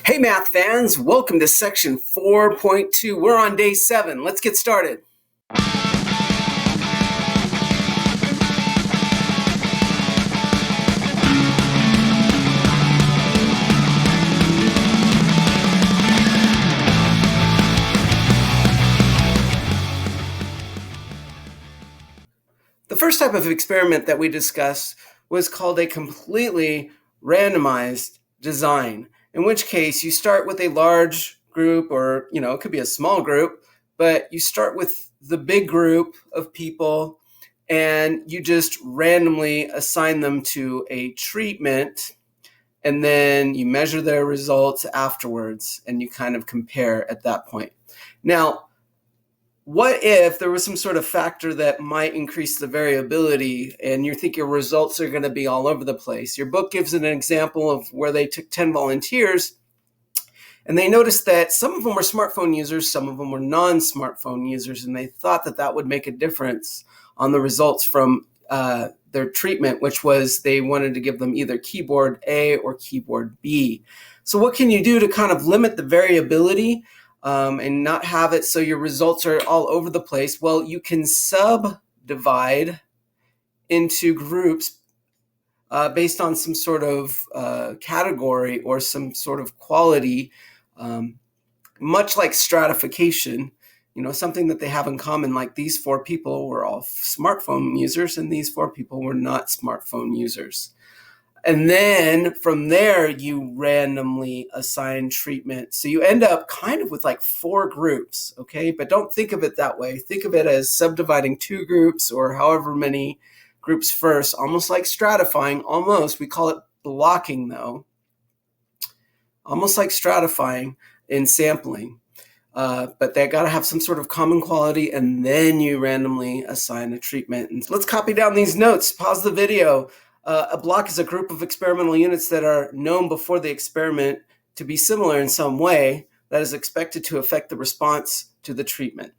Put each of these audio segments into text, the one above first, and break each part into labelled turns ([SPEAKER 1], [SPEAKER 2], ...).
[SPEAKER 1] Hey, math fans, welcome to section 4.2. We're on day 7. Let's get started. The first type of experiment that we discussed was called a completely randomized design, in which case you start with a large group, or it could be a small group, but you start with the big group of people and you just randomly assign them to a treatment, and then you measure their results afterwards and you kind of compare at that point. Now, what if there was some sort of factor that might increase the variability and you think your results are going to be all over the place? Your book gives an example of where they took 10 volunteers and they noticed that some of them were smartphone users, some of them were non-smartphone users, and they thought that that would make a difference on the results from their treatment, which was they wanted to give them either keyboard A or keyboard B. So what can you do to kind of limit the variability and not have it so your results are all over the place? Well, you can subdivide into groups based on some sort of category or some sort of quality, much like stratification. Something that they have in common, like these 4 people were all smartphone users and these 4 people were not smartphone users. And then from there, you randomly assign treatment. So you end up kind of with like 4 groups, okay? But don't think of it that way. Think of it as subdividing 2 groups or however many groups first, almost like stratifying, almost. We call it blocking though. Almost like stratifying in sampling. But they got to have some sort of common quality, and then you randomly assign a treatment. And let's copy down these notes. Pause the video. A block is a group of experimental units that are known before the experiment to be similar in some way that is expected to affect the response to the treatment.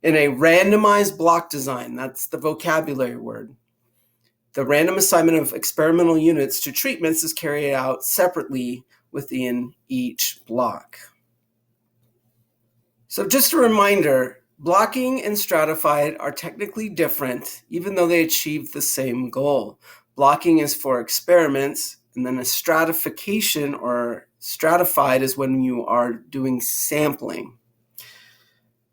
[SPEAKER 1] In a randomized block design, that's the vocabulary word, the random assignment of experimental units to treatments is carried out separately within each block. So just a reminder, blocking and stratified are technically different, even though they achieve the same goal. Blocking is for experiments, and then a stratification or stratified is when you are doing sampling.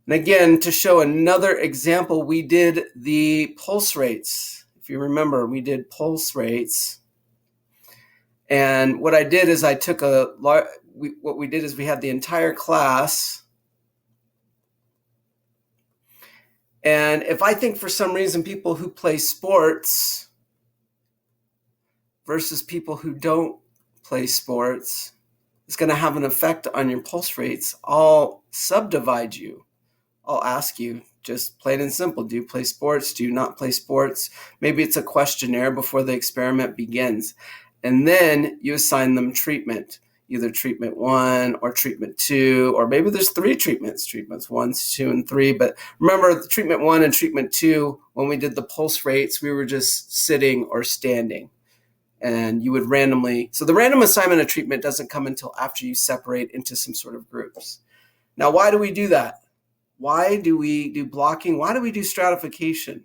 [SPEAKER 1] And again, to show another example, we did the pulse rates. If you remember, we did pulse rates. And what I did is I took we had the entire class. And if I think for some reason people who play sports versus people who don't play sports is going to have an effect on your pulse rates, I'll subdivide you. I'll ask you, just plain and simple, do you play sports? Do you not play sports? Maybe it's a questionnaire before the experiment begins. And then you assign them treatment, either treatment 1 or treatment 2, or maybe there's 3 treatments 1, 2, and 3. But remember, the treatment 1 and treatment 2, when we did the pulse rates, we were just sitting or standing. And you would randomly, so the random assignment of treatment doesn't come until after you separate into some sort of groups. Now, why do we do that? Why do we do blocking? Why do we do stratification?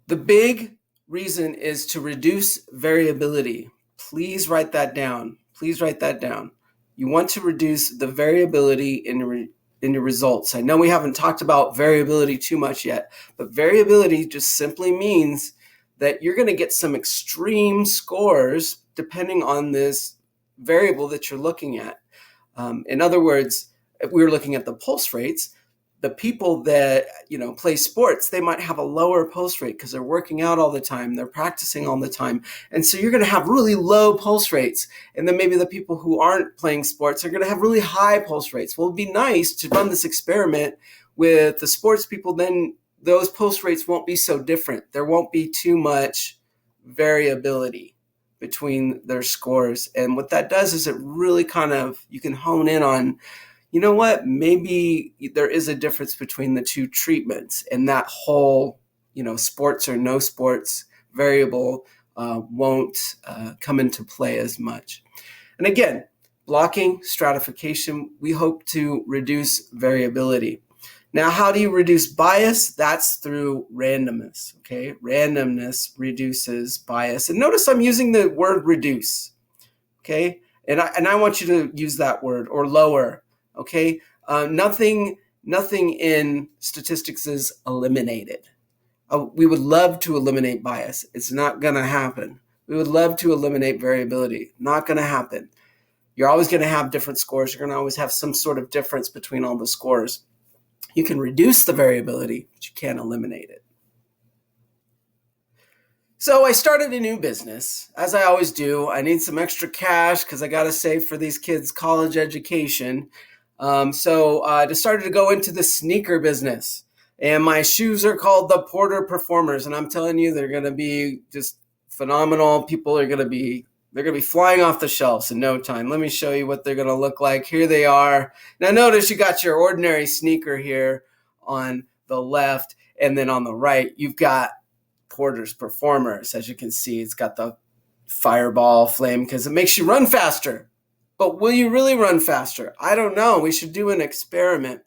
[SPEAKER 1] The big reason is to reduce variability. Please write that down. Please write that down. You want to reduce the variability in your results. I know we haven't talked about variability too much yet, but variability just simply means that you're going to get some extreme scores depending on this variable that you're looking at. In other words, if we were looking at the pulse rates, the people that play sports, they might have a lower pulse rate because they're working out all the time, they're practicing all the time, and so you're going to have really low pulse rates. And then maybe the people who aren't playing sports are going to have really high pulse rates. Well, it'd be nice to run this experiment with the sports people, then those pulse rates won't be so different. There won't be too much variability between their scores. And what that does is it really kind of, you can hone in on, you know what, maybe there is a difference between the 2 treatments, and that whole, sports or no sports variable won't come into play as much. And again, blocking, stratification, we hope to reduce variability. Now, how do you reduce bias? That's through randomness, okay? Randomness reduces bias. And notice I'm using the word reduce, okay? And I want you to use that word, or lower, okay? Nothing in statistics is eliminated. We would love to eliminate bias. It's not going to happen. We would love to eliminate variability. Not going to happen. You're always going to have different scores. You're going to always have some sort of difference between all the scores. You can reduce the variability, but you can't eliminate it. So I started a new business, as I always do. I need some extra cash because I got to save for these kids' college education. So I decided to go into the sneaker business. And my shoes are called the Porter Performers. And I'm telling you, they're going to be just phenomenal. People are going to be flying off the shelves in no time. Let me show you what they're going to look like. Here they are. Now notice you got your ordinary sneaker here on the left. And then on the right, you've got Porter's Performers. As you can see, it's got the fireball flame because it makes you run faster. But will you really run faster? I don't know. We should do an experiment.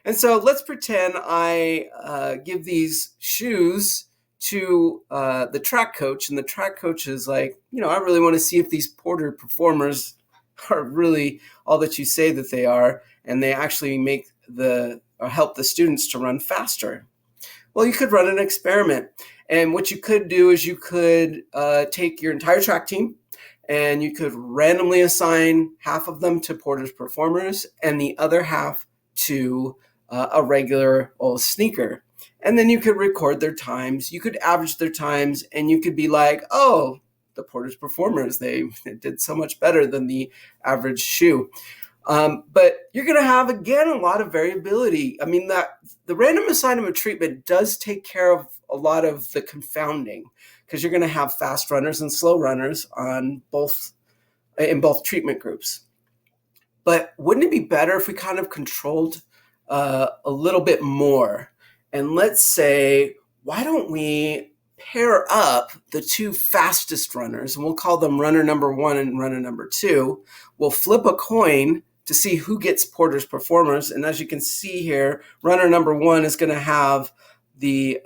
[SPEAKER 1] And so let's pretend I give these shoes to the track coach, and the track coach is like, I really want to see if these Porter Performers are really all that you say that they are, and they actually help the students to run faster. Well, you could run an experiment, and what you could do is you could take your entire track team, and you could randomly assign half of them to Porter's Performers and the other half to a regular old sneaker. And then you could record their times. You could average their times, and you could be like, oh, the Porter's Performers, they did so much better than the average shoe. But you're going to have, again, a lot of variability. I mean, the random assignment of treatment does take care of a lot of the confounding, because you're going to have fast runners and slow runners in both treatment groups. But wouldn't it be better if we kind of controlled a little bit more? And let's say, why don't we pair up the two fastest runners, and we'll call them runner number 1 and runner number 2. We'll flip a coin to see who gets Porter's Performers. And as you can see here, runner number 1 is going to have the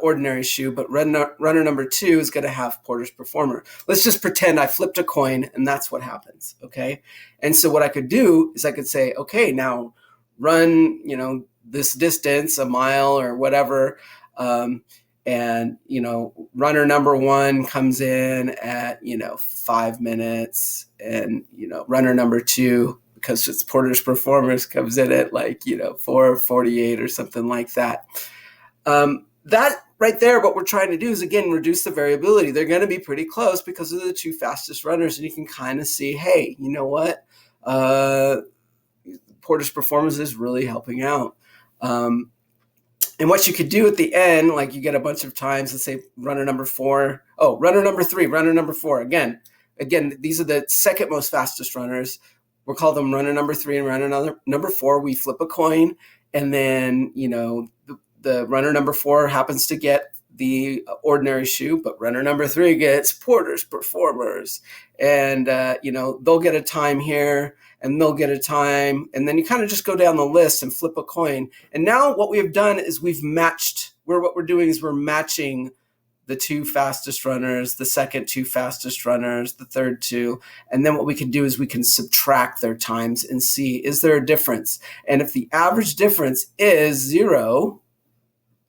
[SPEAKER 1] ordinary shoe, but runner number 2 is going to have Porter's Performer. Let's just pretend I flipped a coin, and that's what happens, okay? And so what I could do is I could say, okay, now run, this distance, a mile or whatever, and runner number 1 comes in at 5 minutes, and runner number 2, because it's Porter's Performers, comes in at 4:48 or something like that. That right there, what we're trying to do is, again, reduce the variability. They're going to be pretty close because of the two fastest runners, and you can kind of see, hey, you know what? Porter's Performance is really helping out. And what you could do at the end, you get a bunch of times, let's say runner number 4, runner number 3, runner number 4. Again, these are the second most fastest runners. We'll call them runner number 3 and runner number 4. We flip a coin, and then, the runner number 4 happens to get the ordinary shoe, but runner number 3 gets Porter's Performers. And, they'll get a time here, and they'll get a time. And then you kind of just go down the list and flip a coin. And now what we have done is we're matching the two fastest runners, the second 2 fastest runners, the third 2. And then what we can do is we can subtract their times and see, is there a difference? And if the average difference is 0,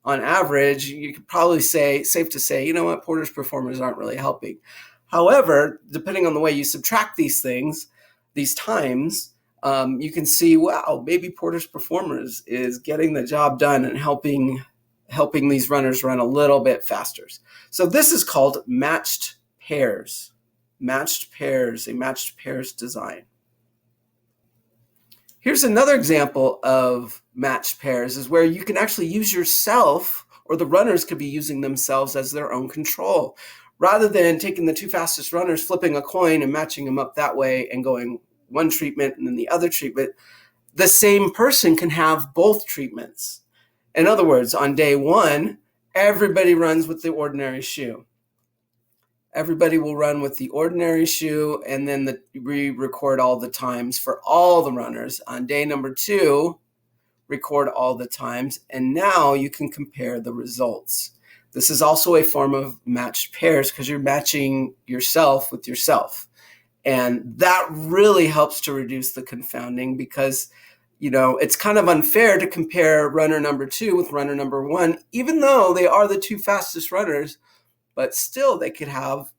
[SPEAKER 1] on average, you could probably safe to say, Porter's Performers aren't really helping. However, depending on the way you subtract these things, these times, you can see, wow, maybe Porter's Performers is getting the job done and helping these runners run a little bit faster. So this is called matched pairs. A matched pairs design. Here's another example of matched pairs, is where you can actually use yourself, or the runners could be using themselves as their own control. Rather than taking the 2 fastest runners, flipping a coin and matching them up that way and going one treatment and then the other treatment, the same person can have both treatments. In other words, on day 1, everybody runs with the ordinary shoe. Everybody will run with the ordinary shoe, and then we record all the times for all the runners. On day number 2, record all the times, and now you can compare the results. This is also a form of matched pairs because you're matching yourself with yourself. And that really helps to reduce the confounding because, it's kind of unfair to compare runner number 2 with runner number 1, even though they are the 2 fastest runners, but still they could have,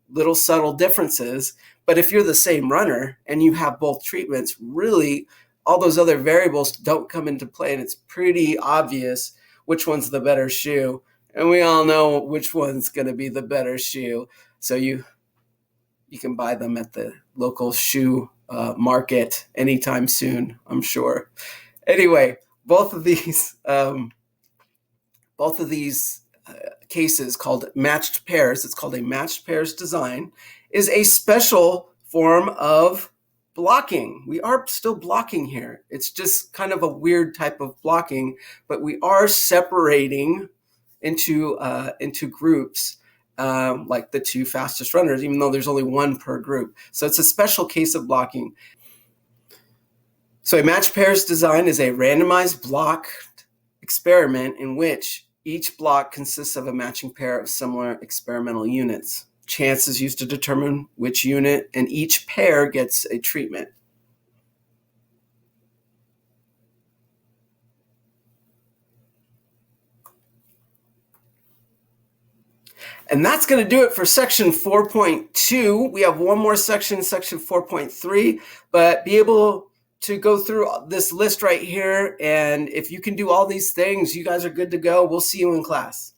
[SPEAKER 1] little subtle differences. But if you're the same runner and you have both treatments, really all those other variables don't come into play, and it's pretty obvious which one's the better shoe. And we all know which one's going to be the better shoe. So you can buy them at the local shoe market anytime soon, I'm sure. Anyway, both of these cases called matched pairs, it's called a matched pairs design, is a special form of blocking. We are still blocking here. It's just kind of a weird type of blocking, but we are separating into groups, like the 2 fastest runners, even though there's only 1 per group. So it's a special case of blocking. So a matched pairs design is a randomized blocked experiment in which each block consists of a matching pair of similar experimental units. Chance is used to determine which unit, and each pair gets a treatment. And that's going to do it for section 4.2. We have one more section, section 4.3, but be able to go through this list right here. And if you can do all these things, you guys are good to go. We'll see you in class.